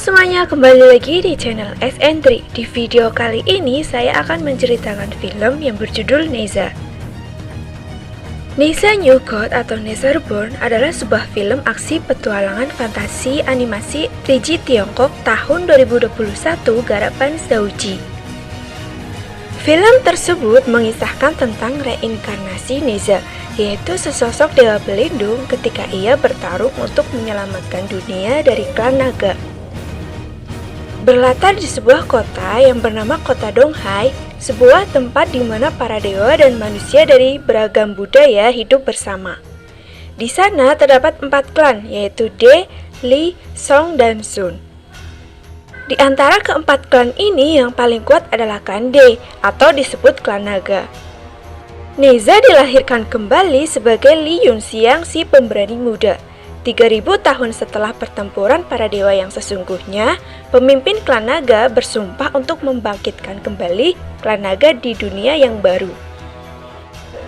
semuanya, kembali lagi di channel SN3. Di video kali ini saya akan menceritakan film yang berjudul Neza. Neza New God atau Neza Reborn adalah sebuah film aksi petualangan fantasi animasi Rigi Tiongkok tahun 2021 garapan Zhouji. Film tersebut mengisahkan tentang reinkarnasi Neza, yaitu sesosok dewa pelindung ketika ia bertarung untuk menyelamatkan dunia dari klan naga. Berlatar di sebuah kota yang bernama Kota Donghai, sebuah tempat di mana para dewa dan manusia dari beragam budaya hidup bersama. Di sana terdapat 4 klan, yaitu De, Li, Song, dan Sun. Di antara keempat klan ini yang paling kuat adalah klan De, atau disebut klan naga. Neza dilahirkan kembali sebagai Li Yunxiang, si pemberani muda. 3000 tahun setelah pertempuran para dewa yang sesungguhnya, pemimpin klan naga bersumpah untuk membangkitkan kembali klan naga di dunia yang baru.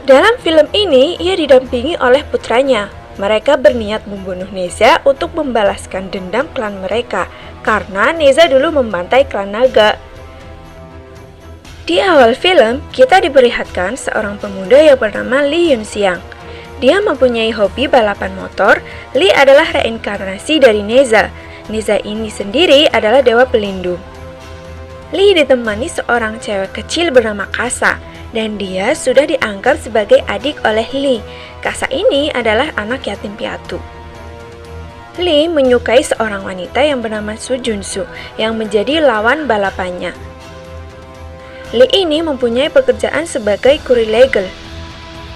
Dalam film ini, ia didampingi oleh putranya. Mereka berniat membunuh Neza untuk membalaskan dendam klan mereka, karena Neza dulu membantai klan naga. Di awal film, kita diperlihatkan seorang pemuda yang bernama Li Yunxiang. Dia mempunyai hobi balapan motor. Li adalah reinkarnasi dari Neza. Neza ini sendiri adalah dewa pelindung. Li ditemani seorang cewek kecil bernama Kasa, dan dia sudah dianggap sebagai adik oleh Li. Kasa ini adalah anak yatim piatu. Li menyukai seorang wanita yang bernama Su Junsu yang menjadi lawan balapannya. Li ini mempunyai pekerjaan sebagai kurir legal.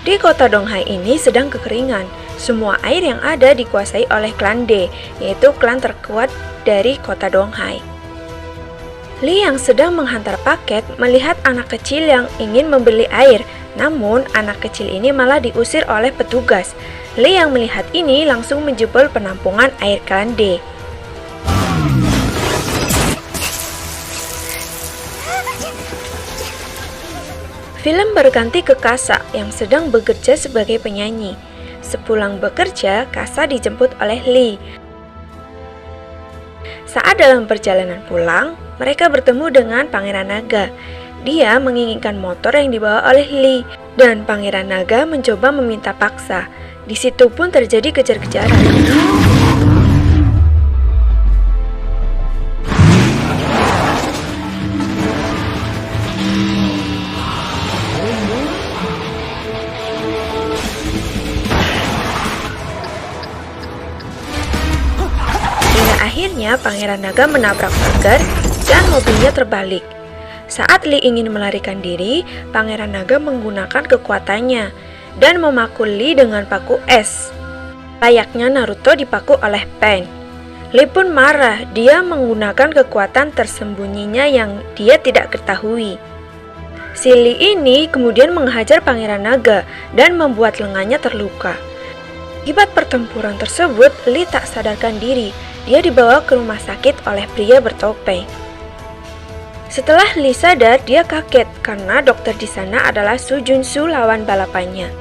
Di kota Donghai ini sedang kekeringan. Semua air yang ada dikuasai oleh klan De, yaitu klan terkuat dari kota Donghai. Li yang sedang menghantar paket melihat anak kecil yang ingin membeli air, namun anak kecil ini malah diusir oleh petugas. Li yang melihat ini langsung menjebol penampungan air klan De. Film berganti ke Kasa yang sedang bekerja sebagai penyanyi. Sepulang bekerja, Kasa dijemput oleh Li. Saat dalam perjalanan pulang, mereka bertemu dengan Pangeran Naga. Dia menginginkan motor yang dibawa oleh Li, dan Pangeran Naga mencoba meminta paksa. Di situ pun terjadi kejar-kejaran. Akhirnya Pangeran Naga menabrak pagar dan mobilnya terbalik. Saat Li ingin melarikan diri, Pangeran Naga menggunakan kekuatannya dan memakul Li dengan paku es. Layaknya Naruto dipaku oleh Pain. Li pun marah, dia menggunakan kekuatan tersembunyinya yang dia tidak ketahui. Si Li ini kemudian menghajar Pangeran Naga dan membuat lengannya terluka. Akibat pertempuran tersebut, Li tak sadarkan diri. Dia dibawa ke rumah sakit oleh pria bertopeng. Setelah Li sadar, dia kaget karena dokter di sana adalah Su Junsu, lawan balapannya.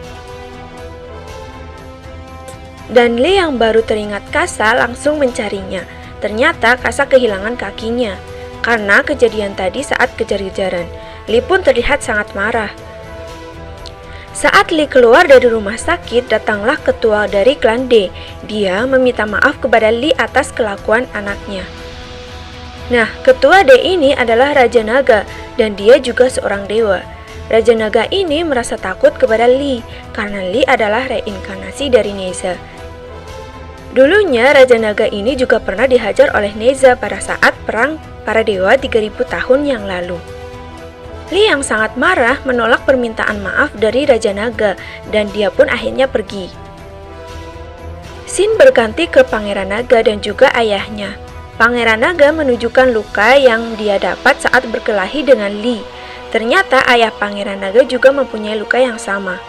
Dan Li yang baru teringat Kasa langsung mencarinya. Ternyata Kasa kehilangan kakinya karena kejadian tadi saat kejar-kejaran. Li pun terlihat sangat marah. Saat Li keluar dari rumah sakit, datanglah ketua dari klan De. Dia meminta maaf kepada Li atas kelakuan anaknya. Nah, ketua De ini adalah Raja Naga, dan dia juga seorang dewa. Raja Naga ini merasa takut kepada Li, karena Li adalah reinkarnasi dari Neza. Dulunya, Raja Naga ini juga pernah dihajar oleh Neza pada saat perang para dewa 3000 tahun yang lalu. Li yang sangat marah menolak permintaan maaf dari Raja Naga, dan dia pun akhirnya pergi. Scene berganti ke Pangeran Naga dan juga ayahnya. Pangeran Naga menunjukkan luka yang dia dapat saat berkelahi dengan Li. Ternyata ayah Pangeran Naga juga mempunyai luka yang sama.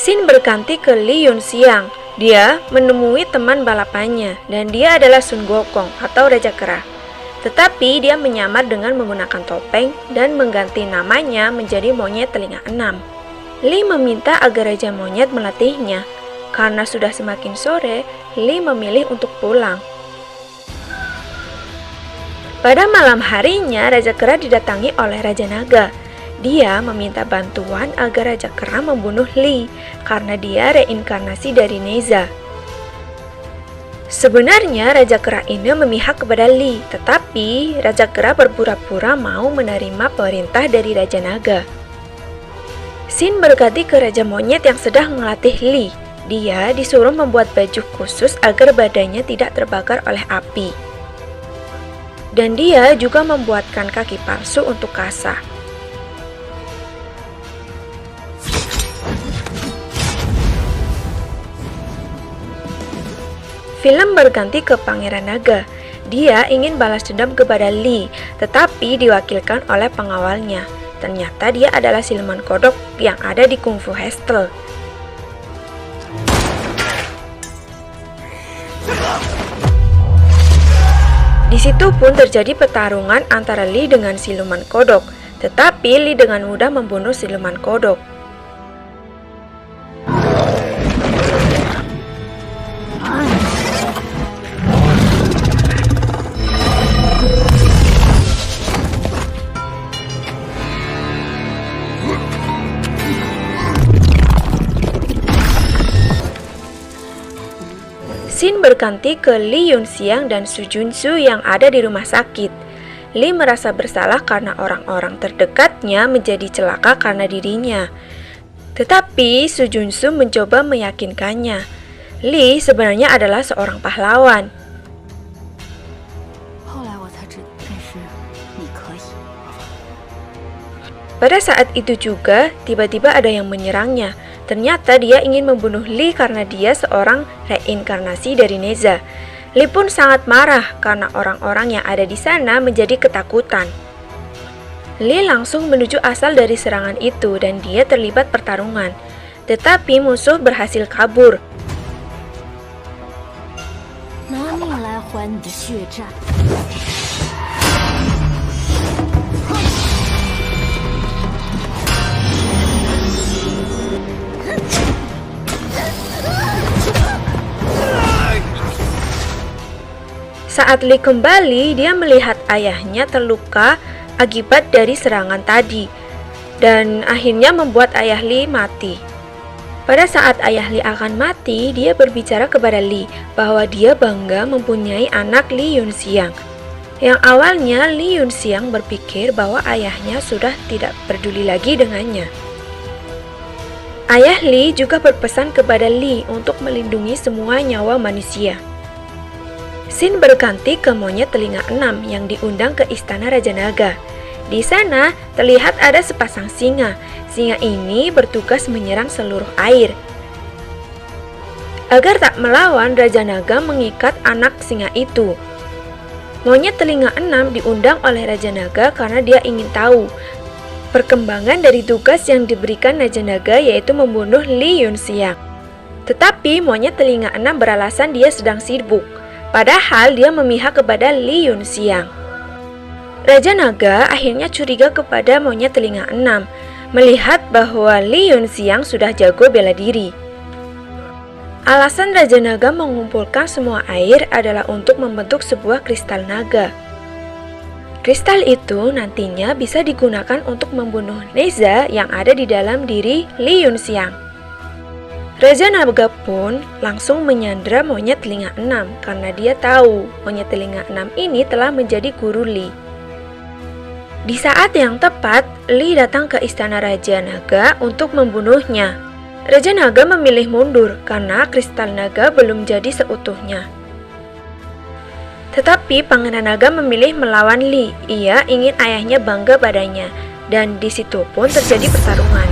Scene berganti ke Li Yunxiang. Dia menemui teman balapannya, dan dia adalah Sun Gokong atau Raja Kera. Tetapi dia menyamar dengan menggunakan topeng dan mengganti namanya menjadi monyet telinga 6. Li meminta agar Raja Monyet melatihnya. Karena sudah semakin sore, Li memilih untuk pulang. Pada malam harinya, Raja Kera didatangi oleh Raja Naga. Dia meminta bantuan agar Raja Kera membunuh Li karena dia reinkarnasi dari Neza. Sebenarnya Raja Kera ini memihak kepada Li, tetapi Raja Kera berpura-pura mau menerima perintah dari Raja Naga. Sin berganti ke Raja Monyet yang sedang melatih Li. Dia disuruh membuat baju khusus agar badannya tidak terbakar oleh api. Dan dia juga membuatkan kaki palsu untuk Kasa. Film berganti ke Pangeran Naga. Dia ingin balas dendam kepada Li, tetapi diwakilkan oleh pengawalnya. Ternyata dia adalah siluman kodok yang ada di Kung Fu Hustle. Di situ pun terjadi pertarungan antara Li dengan siluman kodok, tetapi Li dengan mudah membunuh siluman kodok. Sin berganti ke Li Yunxiang dan Su Junsu yang ada di rumah sakit. Li merasa bersalah karena orang-orang terdekatnya menjadi celaka karena dirinya. Tetapi Su Junsu mencoba meyakinkannya. Li sebenarnya adalah seorang pahlawan. Pada saat itu juga, tiba-tiba ada yang menyerangnya. Ternyata dia ingin membunuh Li karena dia seorang reinkarnasi dari Neza. Li pun sangat marah karena orang-orang yang ada di sana menjadi ketakutan. Li langsung menuju asal dari serangan itu dan dia terlibat pertarungan. Tetapi musuh berhasil kabur. Saat Li kembali, dia melihat ayahnya terluka akibat dari serangan tadi, dan akhirnya membuat ayah Li mati. Pada saat ayah Li akan mati, dia berbicara kepada Li bahwa dia bangga mempunyai anak Li Yunxiang. Yang awalnya Li Yunxiang berpikir bahwa ayahnya sudah tidak peduli lagi dengannya. Ayah Li juga berpesan kepada Li untuk melindungi semua nyawa manusia. Sin berganti ke monyet telinga 6 yang diundang ke istana Raja Naga. Di sana terlihat ada sepasang singa. Singa ini bertugas menyerang seluruh air. Agar tak melawan, Raja Naga mengikat anak singa itu. Monyet telinga 6 diundang oleh Raja Naga karena dia ingin tahu perkembangan dari tugas yang diberikan Raja Naga, yaitu membunuh Li Yunxiang. Tetapi monyet telinga 6 beralasan dia sedang sibuk. Padahal dia memihak kepada Li Yunxiang. Raja Naga akhirnya curiga kepada monyet telinga 6, melihat bahwa Li Yunxiang sudah jago bela diri. Alasan Raja Naga mengumpulkan semua air adalah untuk membentuk sebuah kristal naga. Kristal itu nantinya bisa digunakan untuk membunuh Neza yang ada di dalam diri Li Yunxiang. Raja Naga pun langsung menyandra monyet telinga 6 karena dia tahu monyet telinga 6 ini telah menjadi guru Li. Di saat yang tepat, Li datang ke istana Raja Naga untuk membunuhnya. Raja Naga memilih mundur karena kristal naga belum jadi seutuhnya. Tetapi Pangeran Naga memilih melawan Li. Ia ingin ayahnya bangga padanya, dan di situ pun terjadi pertarungan.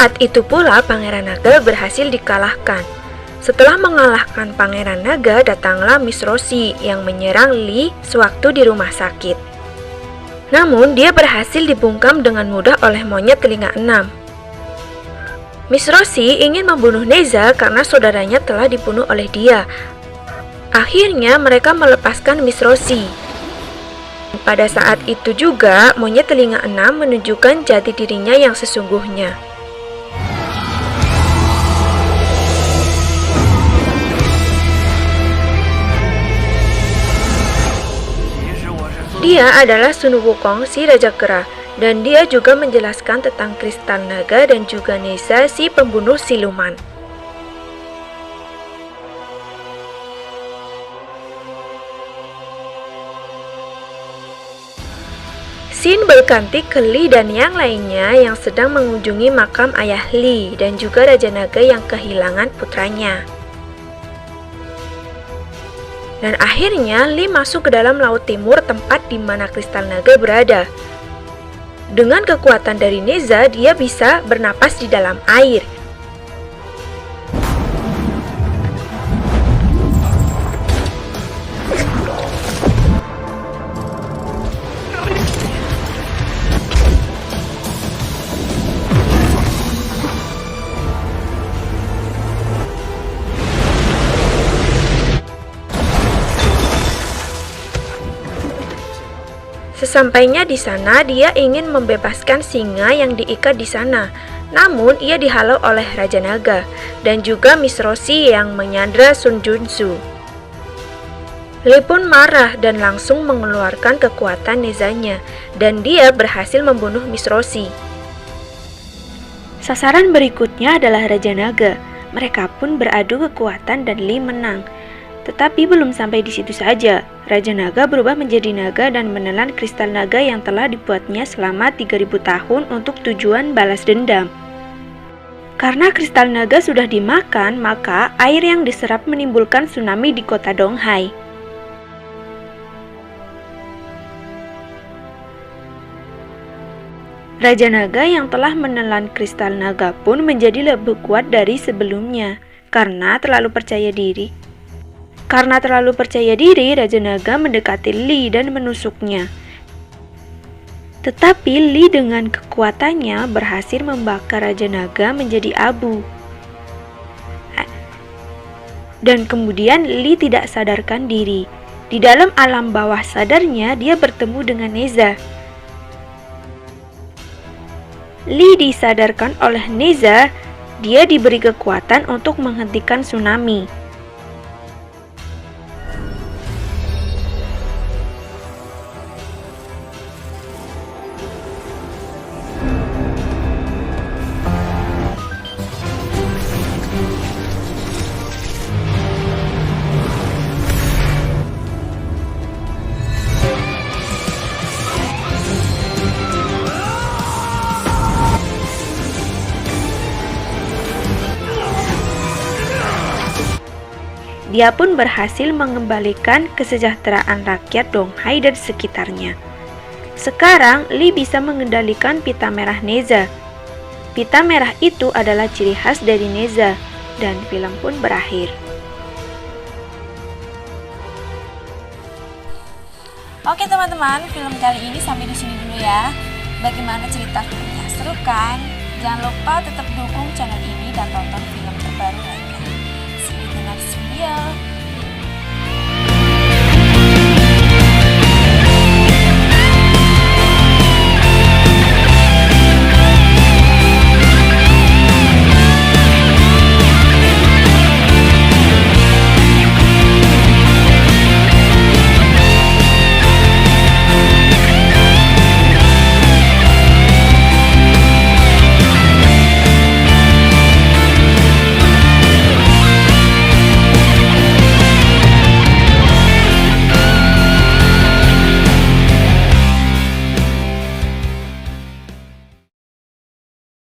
Saat itu pula Pangeran Naga berhasil dikalahkan. Setelah mengalahkan Pangeran Naga, datanglah Miss Rosie yang menyerang Lee sewaktu di rumah sakit. Namun, dia berhasil dibungkam dengan mudah oleh monyet telinga enam. Miss Rosie ingin membunuh Neza karena saudaranya telah dibunuh oleh dia. Akhirnya, mereka melepaskan Miss Rosie. Pada saat itu juga, monyet telinga enam menunjukkan jati dirinya yang sesungguhnya. Dia adalah Sun Wukong, si Raja Kera, dan dia juga menjelaskan tentang kristal naga dan juga Neza, si pembunuh siluman. Xin berganti ke Lee dan yang lainnya yang sedang mengunjungi makam ayah Lee dan juga Raja Naga yang kehilangan putranya. Dan akhirnya Lee masuk ke dalam Laut Timur, tempat di mana kristal naga berada. Dengan kekuatan dari Neza, dia bisa bernapas di dalam air. Sesampainya di sana, dia ingin membebaskan singa yang diikat di sana. Namun, ia dihalau oleh Raja Naga dan juga Miss Rosie yang menyandra Sun Junsu. Lee pun marah dan langsung mengeluarkan kekuatan Nezanya, dan dia berhasil membunuh Miss Rosie. Sasaran berikutnya adalah Raja Naga. Mereka pun beradu kekuatan dan Lee menang. Tetapi belum sampai di situ saja. Raja Naga berubah menjadi naga dan menelan kristal naga yang telah dibuatnya selama 3000 tahun untuk tujuan balas dendam. Karena kristal naga sudah dimakan, maka air yang diserap menimbulkan tsunami di kota Donghai. Raja Naga yang telah menelan kristal naga pun menjadi lebih kuat dari sebelumnya karena terlalu percaya diri. Karena terlalu percaya diri, Raja Naga mendekati Lee dan menusuknya. Tetapi Lee dengan kekuatannya berhasil membakar Raja Naga menjadi abu. Dan kemudian Lee tidak sadarkan diri. Di dalam alam bawah sadarnya, dia bertemu dengan Neza. Lee disadarkan oleh Neza, dia diberi kekuatan untuk menghentikan tsunami. Dia pun berhasil mengembalikan kesejahteraan rakyat Donghai dan sekitarnya. Sekarang, Lee bisa mengendalikan pita merah Neza. Pita merah itu adalah ciri khas dari Neza, dan film pun berakhir. Oke teman-teman, film kali ini sampai di sini dulu ya. Bagaimana cerita filmnya? Seru kan? Jangan lupa tetap dukung channel ini dan tonton film terbaru lainnya. See you in the next video.